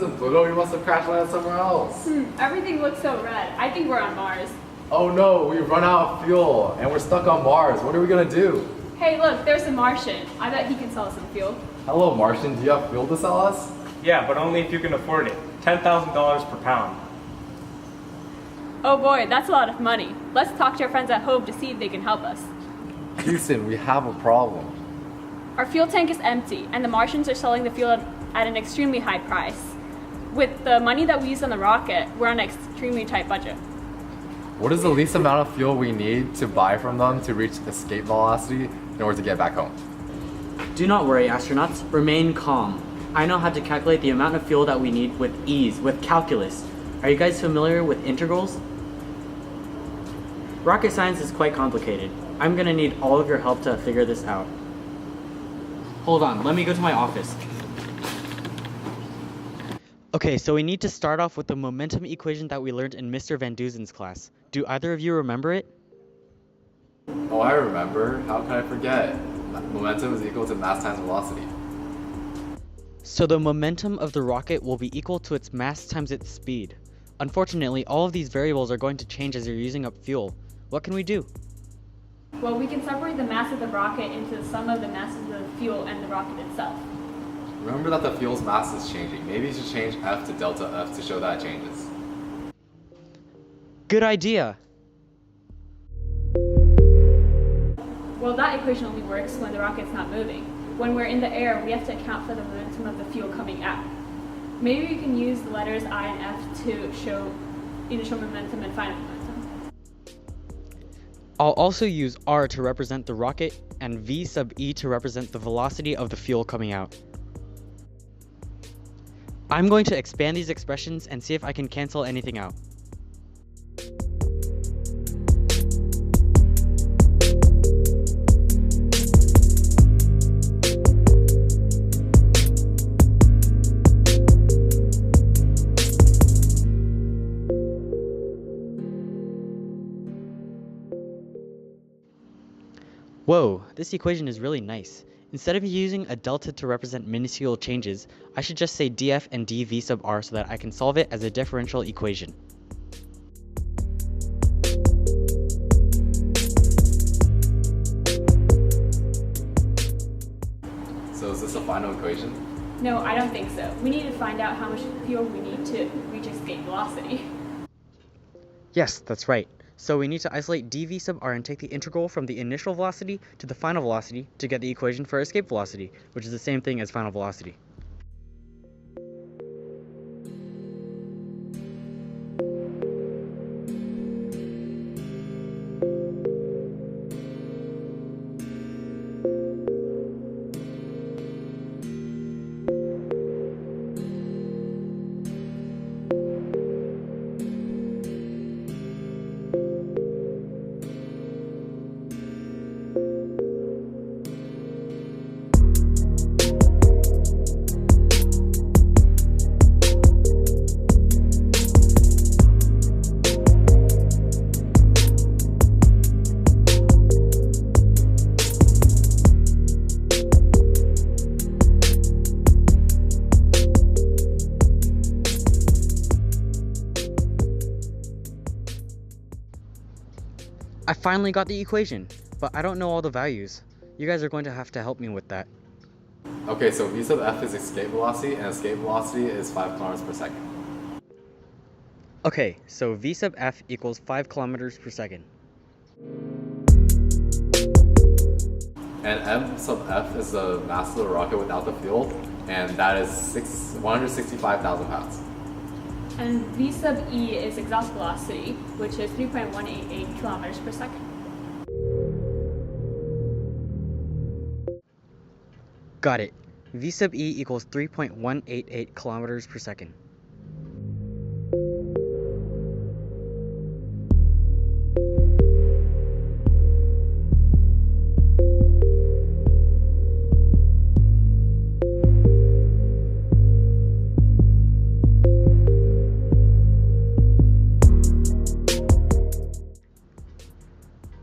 isn't Pluto. We must have crash landed somewhere else. Everything looks so red. I think we're on Mars. Oh no, we've run out of fuel and we're stuck on Mars. What are we gonna do? Hey, look, there's a Martian. I bet he can sell us some fuel. Hello, Martian. Do you have fuel to sell us? Yeah, but only if you can afford it. $10,000 per pound. Oh boy, that's a lot of money. Let's talk to our friends at home to see if they can help us. Houston, we have a problem. Our fuel tank is empty, and the Martians are selling the fuel at an extremely high price. With the money that we use on the rocket, we're on an extremely tight budget. What is the least amount of fuel we need to buy from them to reach escape velocity in order to get back home? Do not worry, astronauts. Remain calm. I know how to calculate the amount of fuel that we need with ease, with calculus. Are you guys familiar with integrals? Rocket science is quite complicated. I'm gonna need all of your help to figure this out. Hold on, let me go to my office. Okay, so we need to start off with the momentum equation that we learned in Mr. Van Duzen's class. Do either of you remember it? Oh, I remember. How can I forget? Momentum is equal to mass times velocity. So the momentum of the rocket will be equal to its mass times its speed. Unfortunately, all of these variables are going to change as you're using up fuel. What can we do? Well, we can separate the mass of the rocket into the sum of the masses of the fuel and the rocket itself. Remember that the fuel's mass is changing. Maybe you should change F to delta F to show that it changes. Good idea! Well, that equation only works when the rocket's not moving. When we're in the air, we have to account for the momentum of the fuel coming out. Maybe we can use the letters I and F to show initial momentum and final momentum. I'll also use R to represent the rocket and V sub E to represent the velocity of the fuel coming out. I'm going to expand these expressions and see if I can cancel anything out. Whoa, this equation is really nice. Instead of using a delta to represent minuscule changes, I should just say df and dv sub r so that I can solve it as a differential equation. So is this a final equation? No, I don't think so. We need to find out how much fuel we need to reach escape velocity. Yes, that's right. So we need to isolate dv sub r and take the integral from the initial velocity to the final velocity to get the equation for escape velocity, which is the same thing as final velocity. I finally got the equation, but I don't know all the values. You guys are going to have to help me with that. Okay, so V sub F is escape velocity, and escape velocity is 5 kilometers per second. Okay, so V sub F equals 5 kilometers per second. And M sub F is the mass of the rocket without the fuel, and that is 165,000 pounds. And V sub E is exhaust velocity, which is 3.188 kilometers per second. Got it. V sub E equals 3.188 kilometers per second.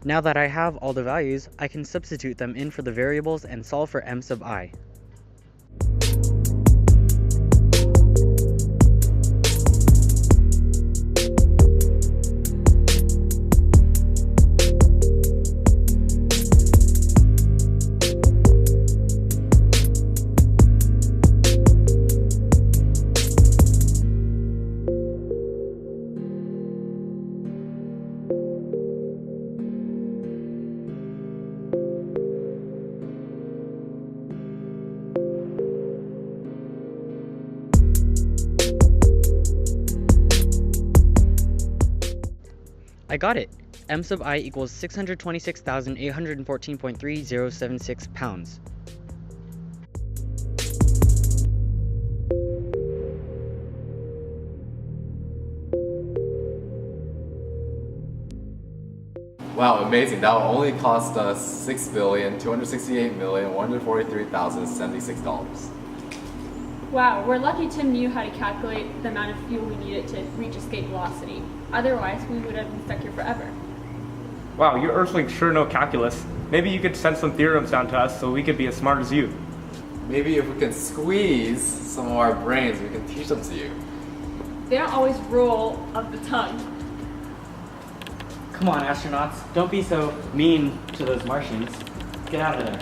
Now that I have all the values, I can substitute them in for the variables and solve for m sub I. I got it! M sub I equals 626,814.3076 pounds. Wow, amazing. That will only cost us $6,268,143,076. Wow, we're lucky Tim knew how to calculate the amount of fuel we needed to reach escape velocity. Otherwise, we would have been stuck here forever. Wow, you Earthlings sure know calculus. Maybe you could send some theorems down to us so we could be as smart as you. Maybe if we can squeeze some of our brains, we can teach them to you. They don't always roll of the tongue. Come on, astronauts. Don't be so mean to those Martians. Get out of there.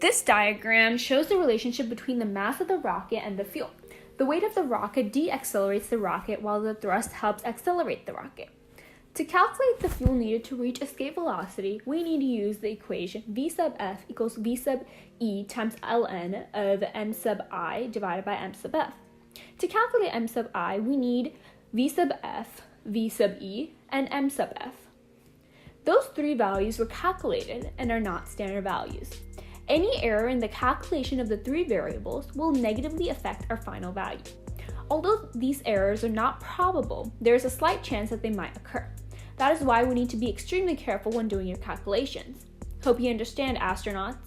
This diagram shows the relationship between the mass of the rocket and the fuel. The weight of the rocket deaccelerates the rocket while the thrust helps accelerate the rocket. To calculate the fuel needed to reach escape velocity, we need to use the equation V sub F equals V sub E times ln of M sub I divided by M sub F. To calculate M sub I, we need V sub F, V sub E, and M sub F. Those three values were calculated and are not standard values. Any error in the calculation of the three variables will negatively affect our final value. Although these errors are not probable, there is a slight chance that they might occur. That is why we need to be extremely careful when doing your calculations. Hope you understand, astronauts.